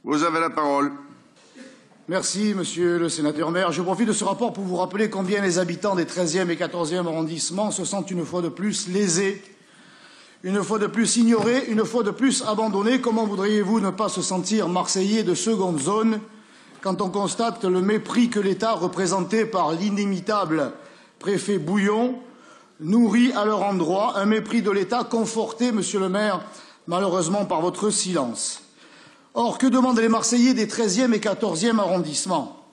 Vous avez la parole. Merci, monsieur le sénateur maire. Je profite de ce rapport pour vous rappeler combien les habitants des 13e et 14e arrondissements se sentent une fois de plus lésés, une fois de plus ignorés, une fois de plus abandonnés. Comment voudriez-vous ne pas se sentir Marseillais de seconde zone quand on constate le mépris que l'État, représenté par l'inimitable préfet Bouillon, nourrit à leur endroit, un mépris de l'État conforté, monsieur le maire, malheureusement par votre silence. Or, que demandent les Marseillais des 13e et 14e arrondissements?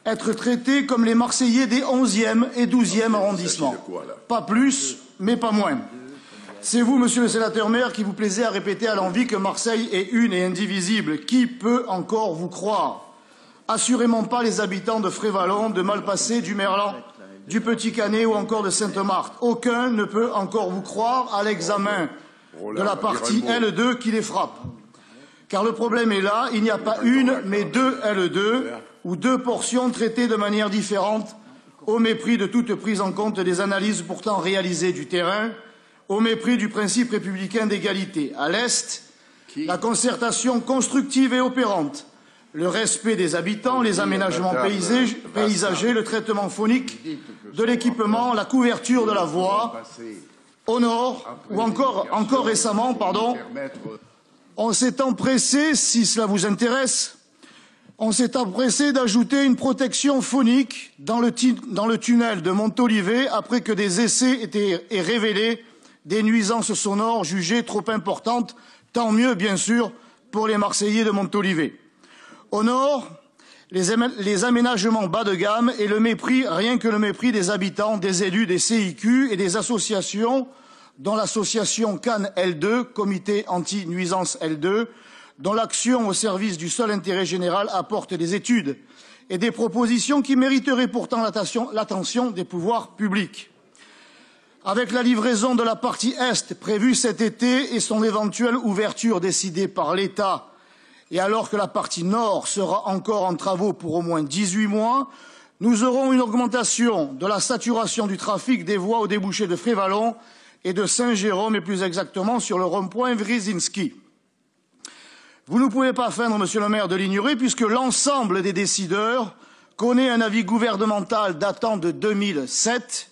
Être traités comme les Marseillais des 11e et 12e arrondissements. Pas plus, mais pas moins. C'est vous, monsieur le sénateur maire, qui vous plaisez à répéter à l'envi que Marseille est une et indivisible. Qui peut encore vous croire? Assurément pas les habitants de Frévalon, de Malpassé, du Merlan, du Petit-Canet ou encore de Sainte-Marthe. Aucun ne peut encore vous croire à l'examen de la partie L2 qui les frappe. Car le problème est là, il n'y a pas une, mais deux L2, ou deux portions traitées de manière différente, au mépris de toute prise en compte des analyses pourtant réalisées du terrain, au mépris du principe républicain d'égalité. À l'Est, la concertation constructive et opérante, le respect des habitants, les aménagements paysagers, le traitement phonique de l'équipement, la couverture de la voie. Au nord, ou encore récemment, on s'est empressé, si cela vous intéresse, on s'est empressé d'ajouter une protection phonique dans le tunnel de Montolivet après que des essais aient révélé des nuisances sonores jugées trop importantes, tant mieux, bien sûr, pour les Marseillais de Montolivet. Au nord, les aménagements bas de gamme et le mépris, rien que le mépris des habitants, des élus, des CIQ et des associations, dont l'association Cannes L2, comité anti-nuisance L2, dont l'action au service du seul intérêt général apporte des études et des propositions qui mériteraient pourtant l'attention des pouvoirs publics. Avec la livraison de la partie Est prévue cet été et son éventuelle ouverture décidée par l'État, et alors que la partie Nord sera encore en travaux pour au moins 18 mois, nous aurons une augmentation de la saturation du trafic des voies au débouché de Frévalon et de Saint-Jérôme, et plus exactement sur le rond-point Wrzesinski. Vous ne pouvez pas feindre, monsieur le maire, de l'ignorer, puisque l'ensemble des décideurs connaît un avis gouvernemental datant de 2007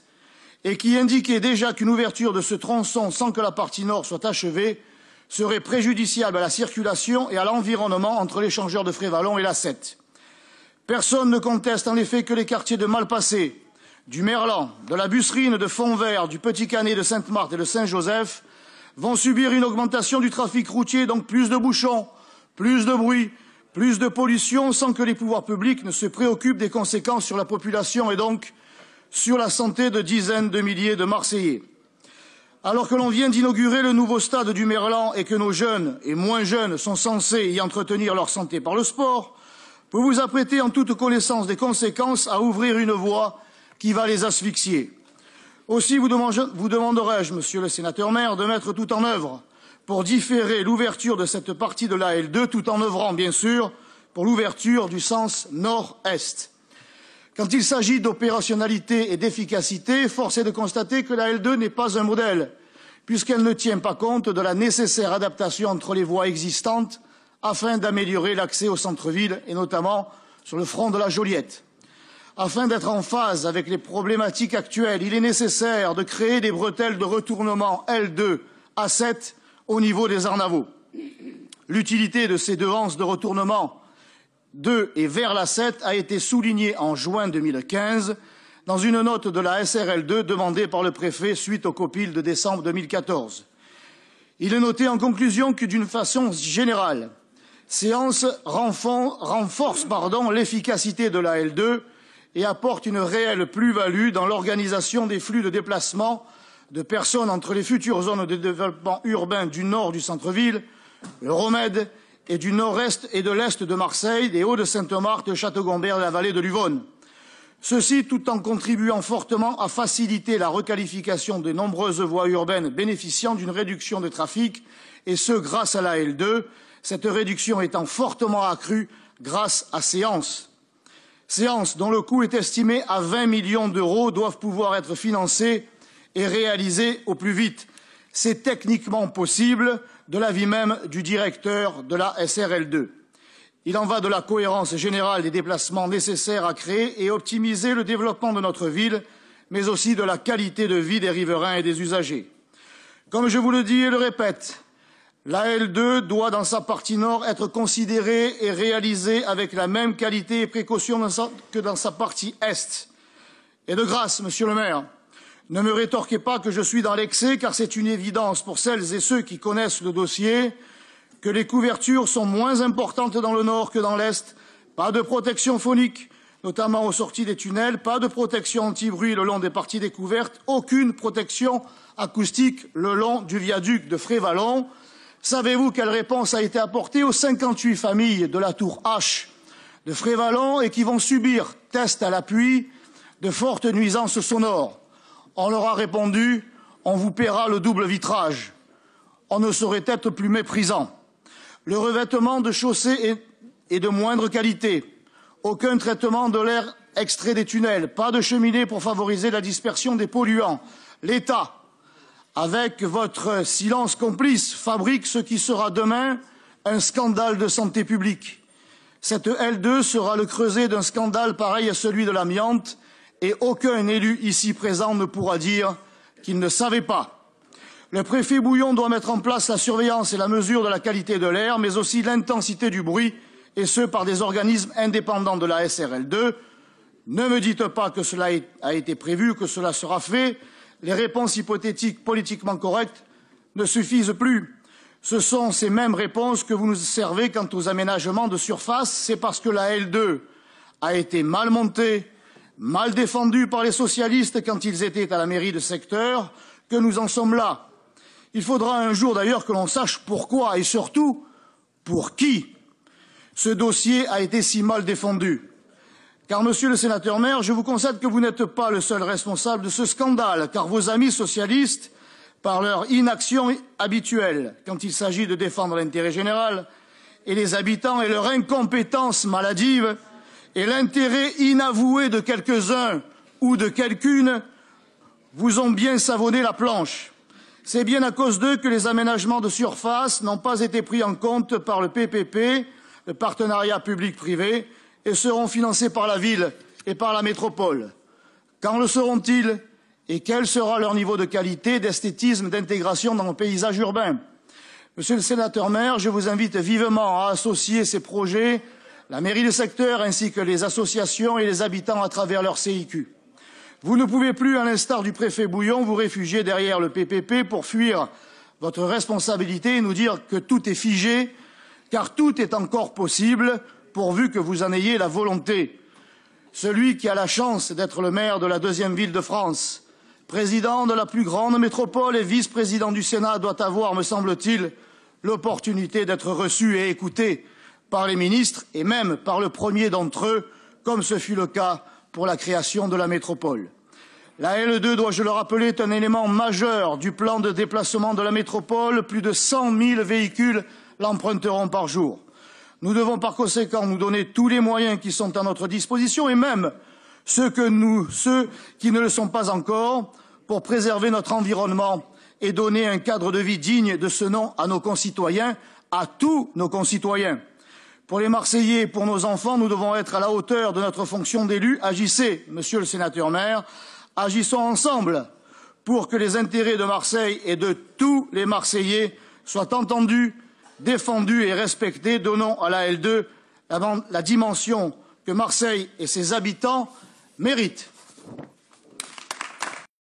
et qui indiquait déjà qu'une ouverture de ce tronçon sans que la partie nord soit achevée serait préjudiciable à la circulation et à l'environnement entre l'échangeur de Frévalon et l'A7. Personne ne conteste en effet que les quartiers de Malpassé, du Merlan, de la Busserine, de Fontvert, du Petit-Canet, de Sainte-Marthe et de Saint-Joseph vont subir une augmentation du trafic routier, donc plus de bouchons, plus de bruit, plus de pollution, sans que les pouvoirs publics ne se préoccupent des conséquences sur la population et donc sur la santé de dizaines de milliers de Marseillais. Alors que l'on vient d'inaugurer le nouveau stade du Merlan et que nos jeunes et moins jeunes sont censés y entretenir leur santé par le sport, vous vous apprêtez en toute connaissance des conséquences à ouvrir une voie qui va les asphyxier. Aussi vous demanderai-je, monsieur le sénateur maire, de mettre tout en œuvre pour différer l'ouverture de cette partie de la L2, tout en œuvrant, bien sûr, pour l'ouverture du sens nord-est. Quand il s'agit d'opérationnalité et d'efficacité, force est de constater que la L2 n'est pas un modèle, puisqu'elle ne tient pas compte de la nécessaire adaptation entre les voies existantes afin d'améliorer l'accès au centre-ville, et notamment sur le front de la Joliette. Afin d'être en phase avec les problématiques actuelles, il est nécessaire de créer des bretelles de retournement L2 à 7 au niveau des Arnavaux. L'utilité de ces deux anses de retournement de et vers la 7 a été soulignée en juin 2015 dans une note de la SRL2 demandée par le préfet suite au COPIL de décembre 2014. Il est noté en conclusion que d'une façon générale, ces anses renforcent l'efficacité de la L2 et apportent une réelle plus-value dans l'organisation des flux de déplacement de personnes entre les futures zones de développement urbain du nord du centre-ville, le Romède, et du nord-est et de l'est de Marseille, des Hauts-de-Sainte-Marthe, Château-Gombert et la vallée de l'Uvonne. Ceci tout en contribuant fortement à faciliter la requalification de nombreuses voies urbaines bénéficiant d'une réduction de trafic, et ce grâce à la L2, cette réduction étant fortement accrue grâce à ces anses. Ces anses, dont le coût est estimé à 20 millions d'euros, doivent pouvoir être financées et réalisées au plus vite. C'est techniquement possible, de l'avis même du directeur de la SRL2. Il en va de la cohérence générale des déplacements nécessaires à créer et optimiser le développement de notre ville, mais aussi de la qualité de vie des riverains et des usagers. Comme je vous le dis et le répète, la L2 doit, dans sa partie nord, être considérée et réalisée avec la même qualité et précaution que dans sa partie est. Et de grâce, monsieur le maire, ne me rétorquez pas que je suis dans l'excès, car c'est une évidence pour celles et ceux qui connaissent le dossier que les couvertures sont moins importantes dans le nord que dans l'est. Pas de protection phonique, notamment aux sorties des tunnels, pas de protection anti-bruit le long des parties découvertes, aucune protection acoustique le long du viaduc de Frévalon. Savez-vous quelle réponse a été apportée aux 58 familles de la tour H de Frévalon et qui vont subir, test à l'appui, de fortes nuisances sonores? On leur a répondu « On vous paiera le double vitrage ». On ne saurait être plus méprisant. Le revêtement de chaussées est de moindre qualité. Aucun traitement de l'air extrait des tunnels. Pas de cheminée pour favoriser la dispersion des polluants. L'État, avec votre silence complice, fabrique ce qui sera demain un scandale de santé publique. Cette L2 sera le creuset d'un scandale pareil à celui de l'amiante et aucun élu ici présent ne pourra dire qu'il ne savait pas. Le préfet Bouillon doit mettre en place la surveillance et la mesure de la qualité de l'air, mais aussi l'intensité du bruit, et ce, par des organismes indépendants de la SRL2. Ne me dites pas que cela a été prévu, que cela sera fait. Les réponses hypothétiques politiquement correctes ne suffisent plus. Ce sont ces mêmes réponses que vous nous servez quant aux aménagements de surface. C'est parce que la L2 a été mal montée, mal défendue par les socialistes quand ils étaient à la mairie de secteur, que nous en sommes là. Il faudra un jour d'ailleurs que l'on sache pourquoi et surtout pour qui ce dossier a été si mal défendu. Car, monsieur le sénateur maire, je vous concède que vous n'êtes pas le seul responsable de ce scandale, car vos amis socialistes, par leur inaction habituelle quand il s'agit de défendre l'intérêt général et les habitants et leur incompétence maladive et l'intérêt inavoué de quelques-uns ou de quelqu'une, vous ont bien savonné la planche. C'est bien à cause d'eux que les aménagements de surface n'ont pas été pris en compte par le PPP, le partenariat public-privé, et seront financés par la ville et par la métropole. Quand le seront-ils et quel sera leur niveau de qualité, d'esthétisme, d'intégration dans le paysage urbain? Monsieur le sénateur maire, je vous invite vivement à associer ces projets, la mairie de secteur ainsi que les associations et les habitants à travers leur CIQ. Vous ne pouvez plus, à l'instar du préfet Bouillon, vous réfugier derrière le PPP pour fuir votre responsabilité et nous dire que tout est figé, car tout est encore possible, pourvu que vous en ayez la volonté. Celui qui a la chance d'être le maire de la deuxième ville de France, président de la plus grande métropole et vice-président du Sénat doit avoir, me semble-t-il, l'opportunité d'être reçu et écouté par les ministres et même par le premier d'entre eux, comme ce fut le cas pour la création de la métropole. La L2, dois-je le rappeler, est un élément majeur du plan de déplacement de la métropole. Plus de 100 000 véhicules l'emprunteront par jour. Nous devons par conséquent nous donner tous les moyens qui sont à notre disposition et même ceux qui ne le sont pas encore pour préserver notre environnement et donner un cadre de vie digne de ce nom à nos concitoyens, à tous nos concitoyens. Pour les Marseillais et pour nos enfants, nous devons être à la hauteur de notre fonction d'élu. Agissez, monsieur le sénateur maire, agissons ensemble pour que les intérêts de Marseille et de tous les Marseillais soient entendus, défendus et respectés. Donnons à la L2 la dimension que Marseille et ses habitants méritent.